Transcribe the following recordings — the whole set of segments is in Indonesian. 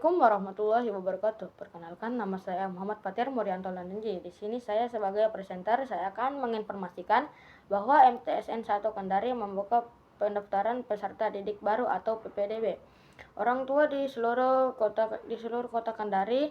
Assalamualaikum warahmatullahi wabarakatuh. Perkenalkan, nama saya Muhammad Fatir Murianto Landenji. Di sini saya sebagai presenter, saya akan menginformasikan bahwa MTSN 1 Kendari membuka pendaftaran peserta didik baru atau PPDB. Orang tua di seluruh kota Kendari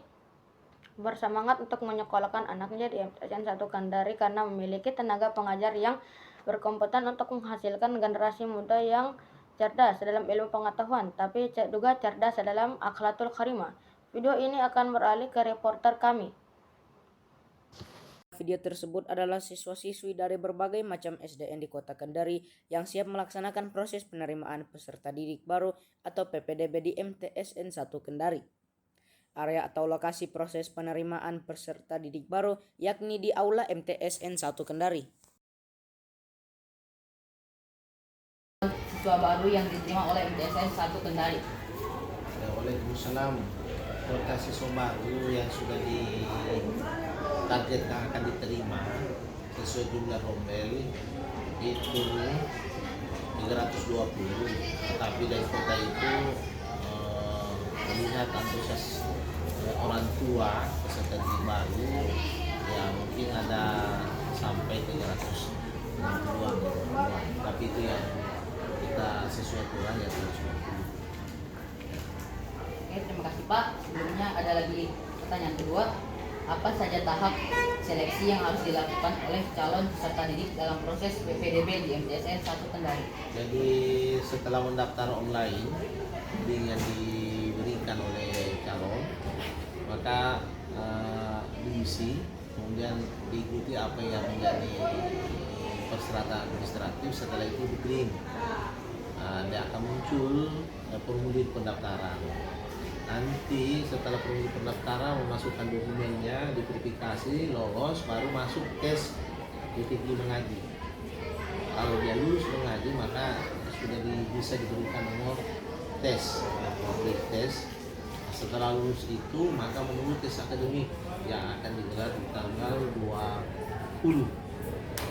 bersemangat untuk menyekolahkan anaknya di MTSN 1 Kendari karena memiliki tenaga pengajar yang berkompeten untuk menghasilkan generasi muda yang cerdas dalam ilmu pengetahuan, tapi juga cerdas dalam akhlakul karimah. Video ini akan beralih ke reporter kami. Video tersebut adalah siswa-siswi dari berbagai macam SDN di Kota Kendari yang siap melaksanakan proses penerimaan peserta didik baru atau PPDB di MTSN 1 Kendari. Area atau lokasi proses penerimaan peserta didik baru yakni di Aula MTSN 1 Kendari. Siswa baru yang diterima oleh MTSN 1 Kendari. Waalaikumsalam. Kuota siswa baru yang sudah ditargetkan akan diterima sesuai jumlah rombel itu 320. Tapi dari kota itu melihat antusias orang tua peserta didik baru, ya mungkin ada sampai 360-an. Tapi itu yang kita sesuai aturan ya 320. Oke, terima kasih Pak. Sebelumnya ada lagi pertanyaan kedua. Apa saja tahap seleksi yang harus dilakukan oleh calon peserta didik dalam proses PPDB di MTSN 1 Kendari? Jadi setelah mendaftar online yang diberikan oleh calon, maka diisi, kemudian diikuti apa yang menjadi persyaratan administratif. Setelah itu dikirim, dia akan muncul formulir pendaftaran. Nanti setelah formulir pendaftaran memasukkan dokumennya, diverifikasi, lolos, baru masuk tes PPG mengaji. Kalau dia lulus mengaji, maka sudah bisa diberikan nomor tes, tes. Setelah lulus itu, maka menunggu tes akademik yang akan digelar di tanggal 20.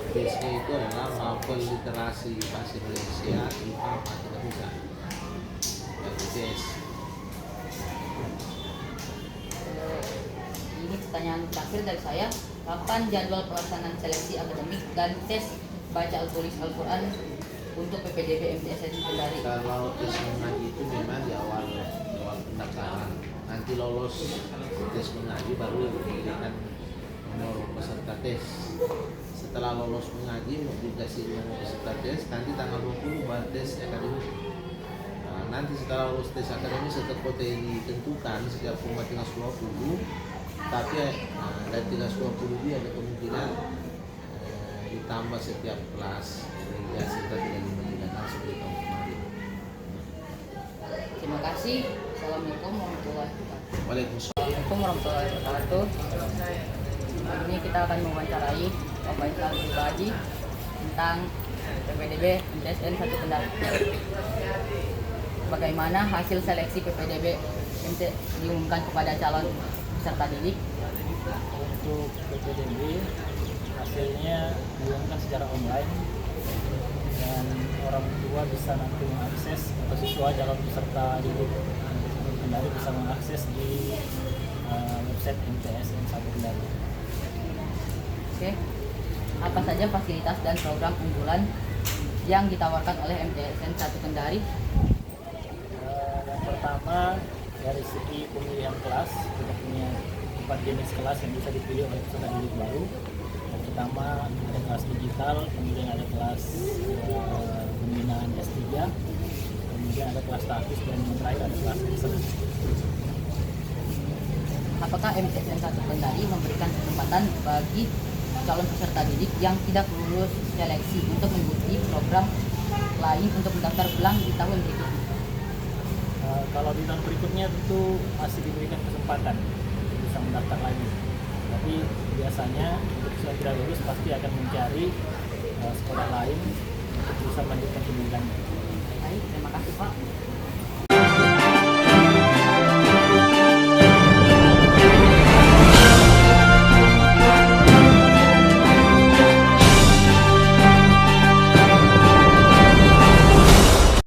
Tesnya itu adalah mapel literasi bahasa Indonesia, IPA, matematika. tes. Ini pertanyaan terakhir dari saya. Kapan jadwal pelaksanaan seleksi akademik dan tes baca tulis Al-Quran untuk PPDB MTSN Kendari? Kalau tes mengaji itu memang di awal pendaftaran. Nanti lolos tes mengaji baru diberikan nomor peserta tes. Setelah lolos mengaji dikasih nomor peserta tes, nanti tanggal 20 baru tes akademik. Nanti setelah lulus tes akademik, setelah kota yang ditentukan setiap rumah 320, tapi dari 320 dia ada kemungkinan ditambah setiap kelas, jadi kita tidak dimiliki seperti tahun kemarin. Terima kasih. Assalamualaikum warahmatullahi wabarakatuh. Waalaikumsalam warahmatullahi wabarakatuh. Ini kita akan mewawancarai Bapak Islam Pribadi tentang PPDB MTSN 1 Kendari. Bagaimana hasil seleksi PPDB MT diumumkan kepada calon peserta didik? Untuk PPDB hasilnya diumumkan secara online dan orang tua bisa nanti mengakses, atau siswa calon peserta didik Kendari bisa mengakses di website MTSN 1 Kendari. Oke. Apa saja fasilitas dan program unggulan yang ditawarkan oleh MTSN 1 Kendari? Yang pertama, dari segi pemilihan kelas, kita punya 4 jenis kelas yang bisa dipilih oleh peserta didik baru. Yang pertama ada kelas digital, kemudian ada kelas pembinaan S3, kemudian ada kelas tahfiz, dan yang terakhir ada kelas riset. Apakah MTSN 1 Kendari memberikan kesempatan bagi calon peserta didik yang tidak lulus seleksi untuk mengikuti program lain untuk mendaftar ulang di tahun berikutnya? Kalau di tahun berikutnya tentu masih diberikan kesempatan untuk bisa mendaftar lagi. Tapi biasanya untuk yang tidak lulus pasti akan mencari sekolah lain untuk bisa melanjutkan pendidikannya. Baik, terima kasih Pak.